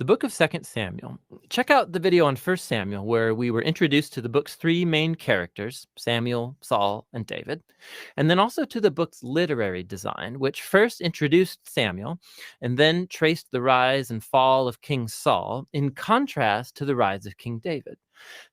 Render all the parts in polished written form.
The book of 2nd Samuel. Check out the video on 1st Samuel where we were introduced to the book's three main characters, Samuel, Saul, and David, and then also to the book's literary design, which first introduced Samuel and then traced the rise and fall of King Saul in contrast to the rise of King David.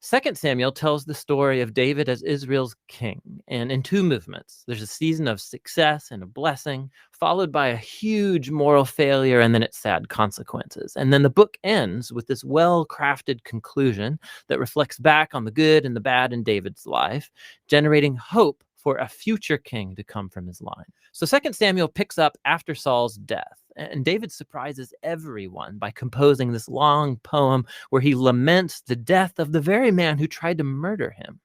2nd Samuel tells the story of David as Israel's king, and in two movements. There's a season of success and a blessing, followed by a huge moral failure and then its sad consequences. And then the book ends with this well-crafted conclusion that reflects back on the good and the bad in David's life, generating hope for a future king to come from his line. So 2nd Samuel picks up after Saul's death, and David surprises everyone by composing this long poem where he laments the death of the very man who tried to murder him.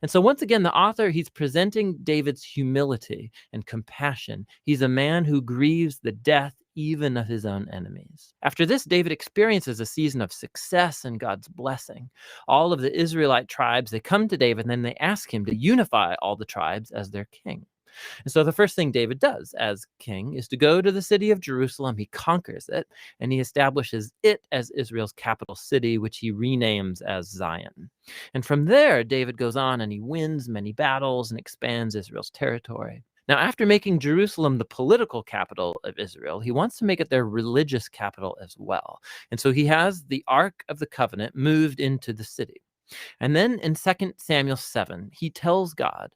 And so once again, the author, he's presenting David's humility and compassion. He's a man who grieves the death even of his own enemies. After this, David experiences a season of success and God's blessing. All of the Israelite tribes, they come to David and then they ask him to unify all the tribes as their king. And so the first thing David does as king is to go to the city of Jerusalem. He conquers it, and he establishes it as Israel's capital city, which he renames as Zion. And from there, David goes on and he wins many battles and expands Israel's territory. Now, after making Jerusalem the political capital of Israel, he wants to make it their religious capital as well. And so he has the Ark of the Covenant moved into the city. And then in 2 Samuel 7, he tells God,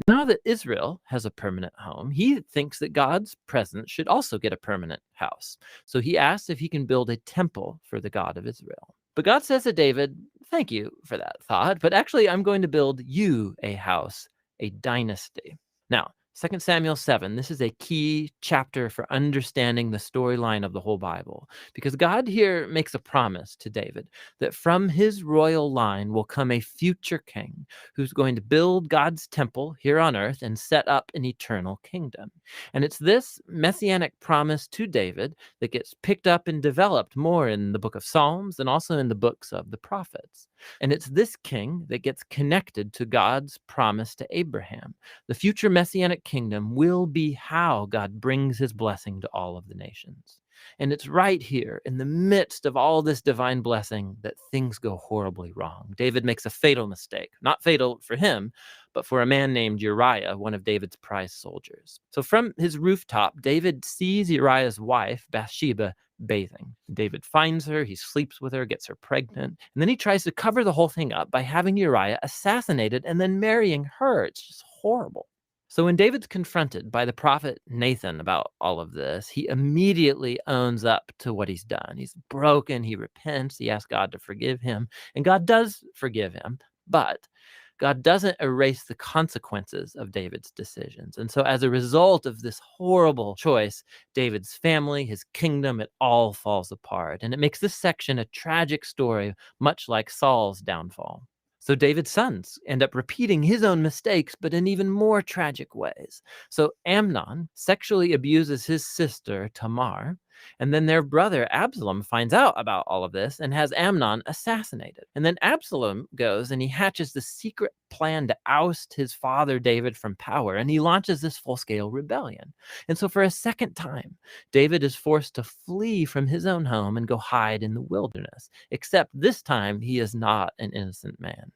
now that Israel has a permanent home, he thinks that God's presence should also get a permanent house. So he asks if he can build a temple for the God of Israel. But God says to David, thank you for that thought, but actually I'm going to build you a house, a dynasty. Now, 2 Samuel 7, this is a key chapter for understanding the storyline of the whole Bible, because God here makes a promise to David that from his royal line will come a future king who's going to build God's temple here on earth and set up an eternal kingdom. And it's this messianic promise to David that gets picked up and developed more in the book of Psalms and also in the books of the prophets. And it's this king that gets connected to God's promise to Abraham. The future messianic kingdom will be how God brings his blessing to all of the nations. And it's right here in the midst of all this divine blessing that things go horribly wrong. David makes a fatal mistake, not fatal for him, but for a man named Uriah, one of David's prize soldiers. So from his rooftop, David sees Uriah's wife, Bathsheba, bathing. David finds her, he sleeps with her, gets her pregnant, and then he tries to cover the whole thing up by having Uriah assassinated and then marrying her. It's just horrible. So when David's confronted by the prophet Nathan about all of this, he immediately owns up to what he's done. He's broken, he repents, he asks God to forgive him, and God does forgive him, but God doesn't erase the consequences of David's decisions. And so as a result of this horrible choice, David's family, his kingdom, it all falls apart. And it makes this section a tragic story, much like Saul's downfall. So David's sons end up repeating his own mistakes, but in even more tragic ways. So Amnon sexually abuses his sister, Tamar, and then their brother Absalom finds out about all of this and has Amnon assassinated. And then Absalom goes and he hatches the secret plan to oust his father David from power, and he launches this full-scale rebellion. And so for a second time, David is forced to flee from his own home and go hide in the wilderness, except this time he is not an innocent man.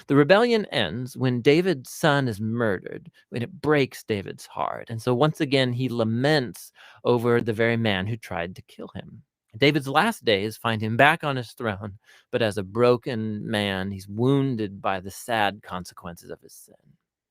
The rebellion ends when David's son is murdered, and it breaks David's heart. And so once again, he laments over the very man who tried to kill him. David's last days find him back on his throne, but as a broken man, he's wounded by the sad consequences of his sin.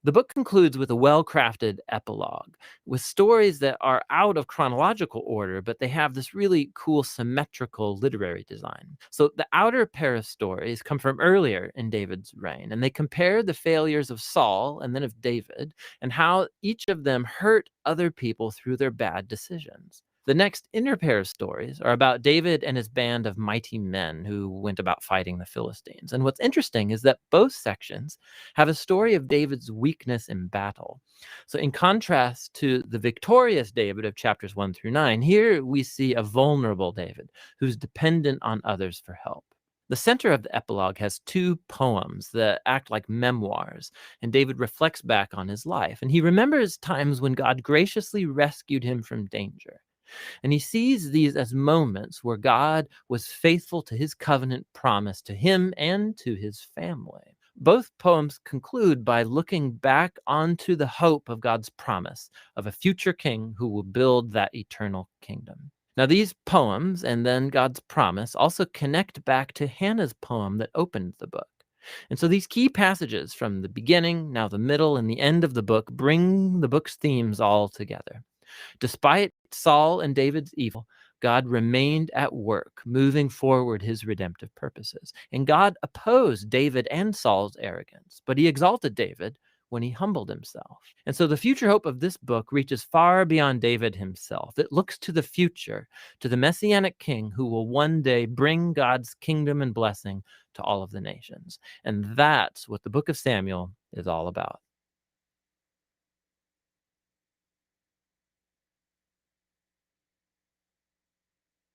The book concludes with a well-crafted epilogue, with stories that are out of chronological order, but they have this really cool symmetrical literary design. So the outer pair of stories come from earlier in David's reign, and they compare the failures of Saul and then of David, and how each of them hurt other people through their bad decisions. The next inner pair of stories are about David and his band of mighty men who went about fighting the Philistines. And what's interesting is that both sections have a story of David's weakness in battle. So in contrast to the victorious David of chapters 1 through 9, here we see a vulnerable David who's dependent on others for help. The center of the epilogue has two poems that act like memoirs, and David reflects back on his life, and he remembers times when God graciously rescued him from danger. And he sees these as moments where God was faithful to his covenant promise to him and to his family. Both poems conclude by looking back onto the hope of God's promise of a future king who will build that eternal kingdom. Now, these poems and then God's promise also connect back to Hannah's poem that opened the book. And so these key passages from the beginning, now the middle, and the end of the book bring the book's themes all together. Despite Saul and David's evil, God remained at work, moving forward his redemptive purposes. And God opposed David and Saul's arrogance, but he exalted David when he humbled himself. And so the future hope of this book reaches far beyond David himself. It looks to the future, to the Messianic king who will one day bring God's kingdom and blessing to all of the nations. And that's what the book of Samuel is all about.